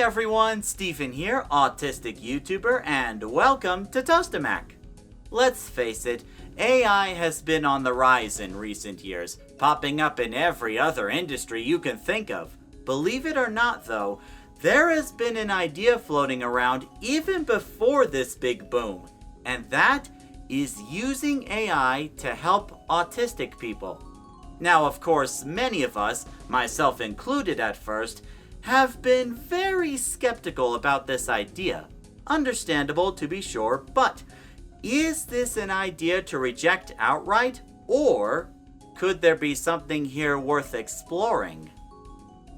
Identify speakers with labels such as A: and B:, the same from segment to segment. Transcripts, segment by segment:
A: everyone, Stephen here, autistic YouTuber, and welcome to Toastamac. Let's face it, AI has been on the rise in recent years, popping up in every other industry you can think of. Believe it or not though, there has been an idea floating around even before this big boom, and that is using AI to help autistic people. Now, of course, many of us, myself included at first, have been very skeptical about this idea. Understandable to be sure, but is this an idea to reject outright, or could there be something here worth exploring?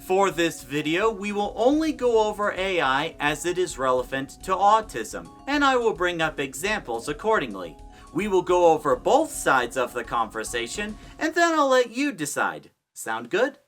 A: For this video, we will only go over AI as it is relevant to autism, and I will bring up examples accordingly. We will go over both sides of the conversation, and then I'll let you decide. Sound good?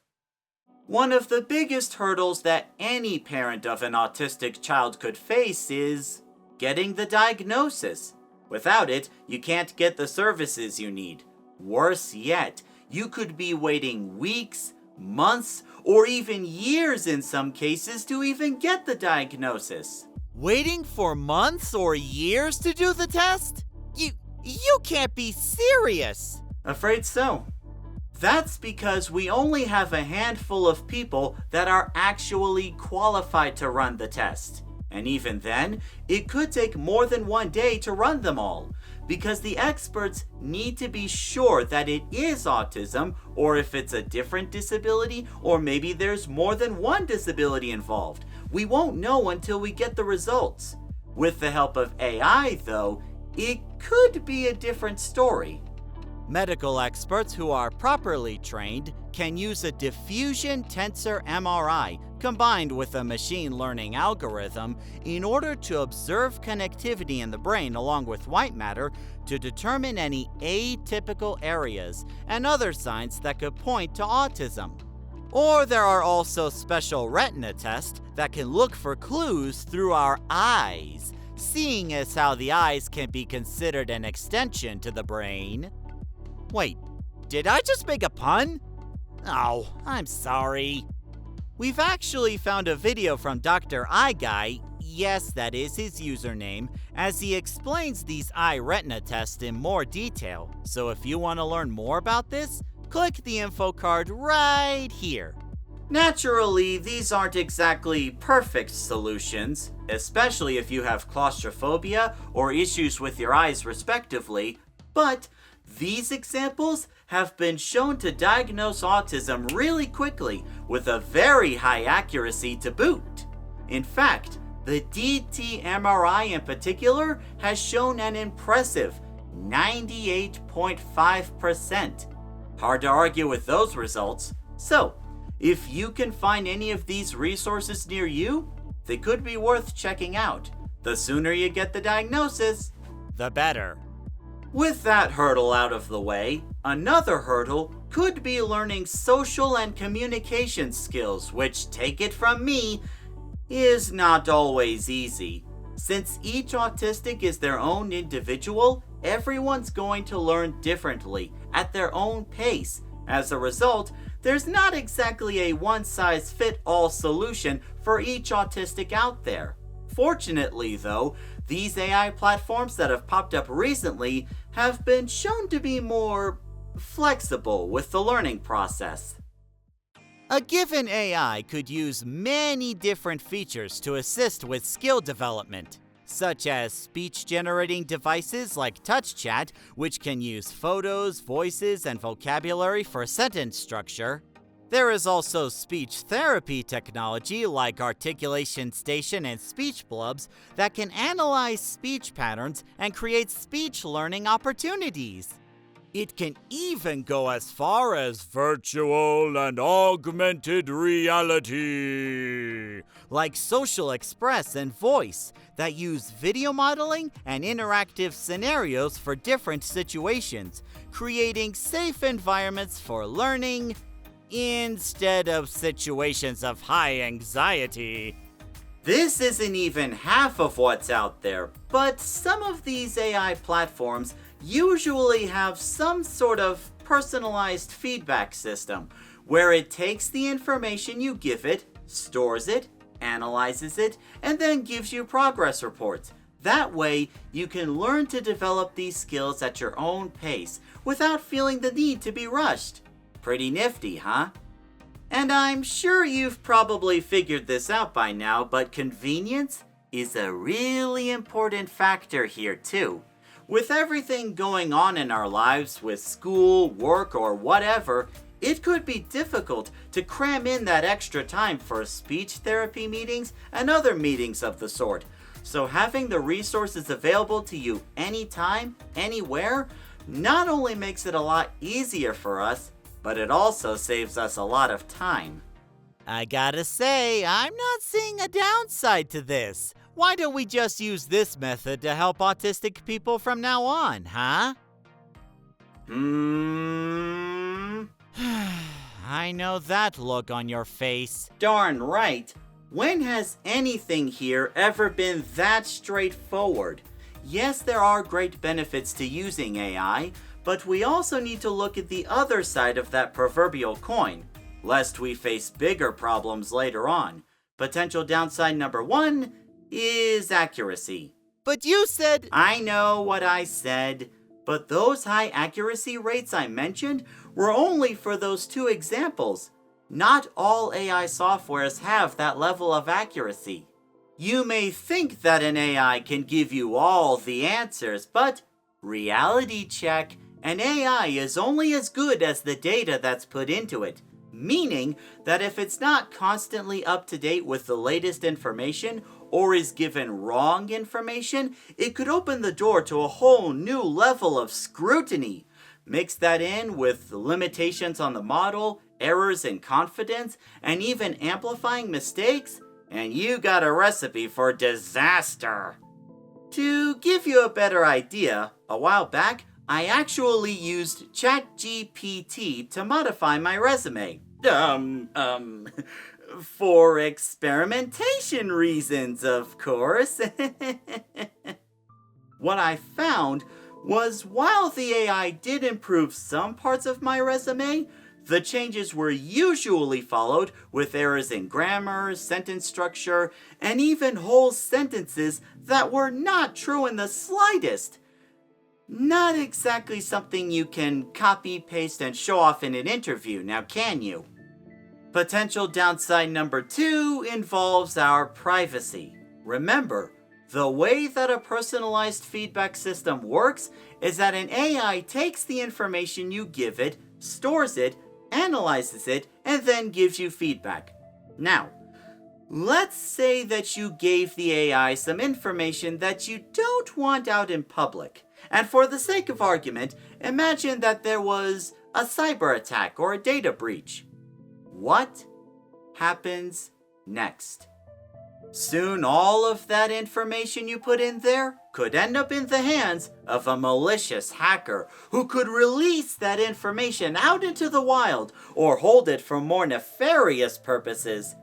A: One of the biggest hurdles that any parent of an autistic child could face is getting the diagnosis. Without it, you can't get the services you need. Worse yet, you could be waiting weeks, months, or even years in some cases to even get the diagnosis.
B: Waiting for months or years to do the test? You can't be serious!
A: Afraid so. That's because we only have a handful of people that are actually qualified to run the test. And even then, it could take more than one day to run them all, because the experts need to be sure that it is autism, or if it's a different disability, or maybe there's more than one disability involved. We won't know until we get the results. With the help of AI, though, it could be a different story.
B: Medical experts who are properly trained can use a diffusion tensor MRI combined with a machine learning algorithm in order to observe connectivity in the brain along with white matter to determine any atypical areas and other signs that could point to autism. Or there are also special retina tests that can look for clues through our eyes, seeing as how the eyes can be considered an extension to the brain. Wait, did I just make a pun? Oh, I'm sorry. We've actually found a video from Dr. Eye Guy, yes, that is his username, as he explains these eye retina tests in more detail. So if you want to learn more about this, click the info card right here.
A: Naturally, these aren't exactly perfect solutions, especially if you have claustrophobia or issues with your eyes respectively, but these examples have been shown to diagnose autism really quickly with a very high accuracy to boot. In fact, the DT-MRI in particular has shown an impressive 98.5%. Hard to argue with those results. So, if you can find any of these resources near you, they could be worth checking out. The sooner you get the diagnosis,
B: the better.
A: With that hurdle out of the way, another hurdle could be learning social and communication skills, which, take it from me, is not always easy. Since each autistic is their own individual, everyone's going to learn differently, at their own pace. As a result, there's not exactly a one-size-fits-all solution for each autistic out there. Fortunately, though, these AI platforms that have popped up recently have been shown to be more flexible with the learning process.
B: A given AI could use many different features to assist with skill development, such as speech-generating devices like TouchChat, which can use photos, voices, and vocabulary for sentence structure. There is also speech therapy technology like Articulation Station and Speech Blubs that can analyze speech patterns and create speech learning opportunities. It can even go as far as virtual and augmented reality, like Social Express and Voice, that use video modeling and interactive scenarios for different situations, creating safe environments for learning instead of situations of high anxiety.
A: This isn't even half of what's out there, but some of these AI platforms usually have some sort of personalized feedback system where it takes the information you give it, stores it, analyzes it, and then gives you progress reports. That way, you can learn to develop these skills at your own pace without feeling the need to be rushed. Pretty nifty, huh? And I'm sure you've probably figured this out by now, but convenience is a really important factor here too. With everything going on in our lives with school, work, or whatever, it could be difficult to cram in that extra time for speech therapy meetings and other meetings of the sort. So having the resources available to you anytime, anywhere, not only makes it a lot easier for us, but it also saves us a lot of time.
B: I gotta say, I'm not seeing a downside to this. Why don't we just use this method to help autistic people from now on, huh? I know that look on your face.
A: Darn right. When has anything here ever been that straightforward? Yes, there are great benefits to using AI, but we also need to look at the other side of that proverbial coin, lest we face bigger problems later on. Potential downside number 1 is accuracy.
B: But you said...
A: I know what I said, but those high accuracy rates I mentioned were only for those 2 examples. Not all AI softwares have that level of accuracy. You may think that an AI can give you all the answers, but reality check, an AI is only as good as the data that's put into it, meaning that if it's not constantly up to date with the latest information or is given wrong information, it could open the door to a whole new level of scrutiny. Mix that in with the limitations on the model, errors in confidence, and even amplifying mistakes, and you got a recipe for disaster. To give you a better idea, a while back, I actually used ChatGPT to modify my resume. For experimentation reasons, of course. What I found was while the AI did improve some parts of my resume, the changes were usually followed with errors in grammar, sentence structure, and even whole sentences that were not true in the slightest. Not exactly something you can copy, paste, and show off in an interview, now can you? Potential downside number 2 involves our privacy. Remember, the way that a personalized feedback system works is that an AI takes the information you give it, stores it, analyzes it, and then gives you feedback. Now, let's say that you gave the AI some information that you don't want out in public. And for the sake of argument, imagine that there was a cyber attack or a data breach. What happens next? Soon all of that information you put in there could end up in the hands of a malicious hacker who could release that information out into the wild or hold it for more nefarious purposes.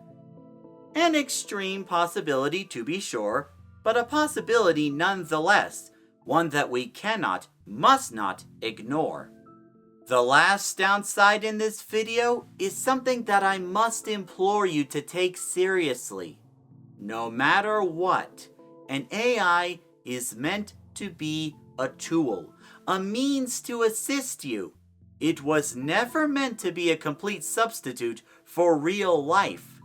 A: An extreme possibility to be sure, but a possibility nonetheless, one that we cannot, must not ignore. The last downside in this video is something that I must implore you to take seriously. No matter what, an AI is meant to be a tool, a means to assist you. It was never meant to be a complete substitute for real life.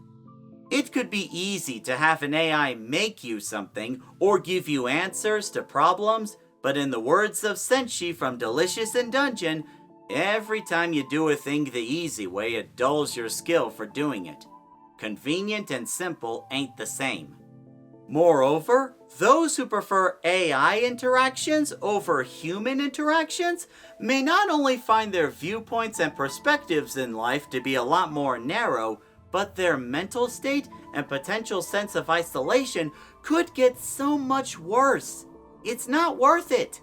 A: It could be easy to have an AI make you something or give you answers to problems, but in the words of Senshi from Delicious in Dungeon, every time you do a thing the easy way, it dulls your skill for doing it. Convenient and simple ain't the same. Moreover, those who prefer AI interactions over human interactions may not only find their viewpoints and perspectives in life to be a lot more narrow, but their mental state and potential sense of isolation could get so much worse. It's not worth it.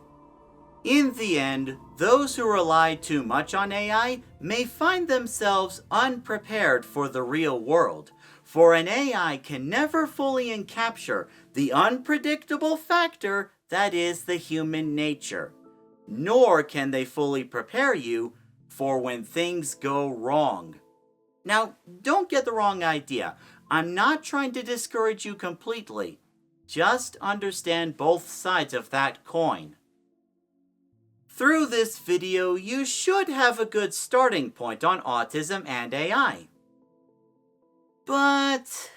A: In the end, those who rely too much on AI may find themselves unprepared for the real world, for an AI can never fully encapture the unpredictable factor that is the human nature, nor can they fully prepare you for when things go wrong. Now, don't get the wrong idea. I'm not trying to discourage you completely. Just understand both sides of that coin. Through this video, you should have a good starting point on autism and AI. But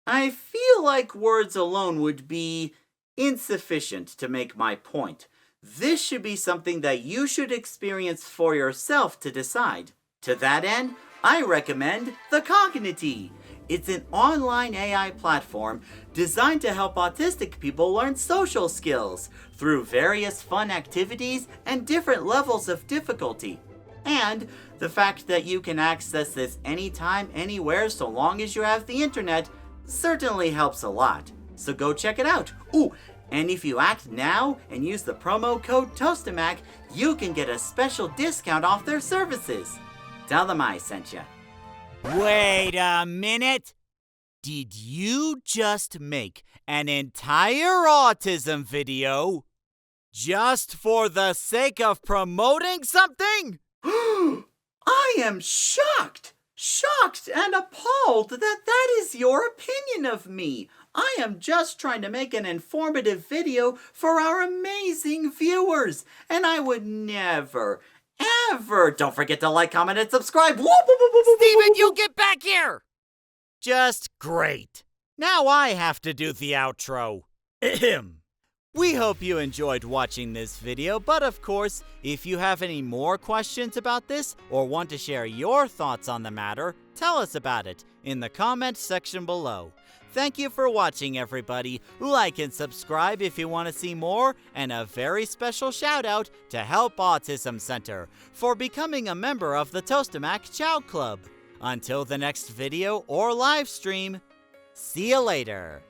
A: I feel like words alone would be insufficient to make my point. This should be something that you should experience for yourself to decide. To that end, I recommend Vachagan. It's an online AI platform designed to help autistic people learn social skills through various fun activities and different levels of difficulty. And the fact that you can access this anytime, anywhere, so long as you have the internet, certainly helps a lot. So go check it out. Ooh, and if you act now and use the promo code TOASTAMAC, you can get a special discount off their services. Tell them I sent you.
B: Wait a minute! Did you just make an entire autism video just for the sake of promoting something?
A: I am shocked and appalled that is your opinion of me. I am just trying to make an informative video for our amazing viewers, and I would never, ever. Don't forget to like, comment, and subscribe.
B: Steven, you get back here! Just great. Now I have to do the outro. Ahem. We hope you enjoyed watching this video, but of course, if you have any more questions about this or want to share your thoughts on the matter, tell us about it in the comment section below. Thank you for watching, everybody. Like and subscribe if you want to see more, and a very special shout out to Help Autism Center for becoming a member of the Toastamac Chow Club. Until the next video or live stream, see you later.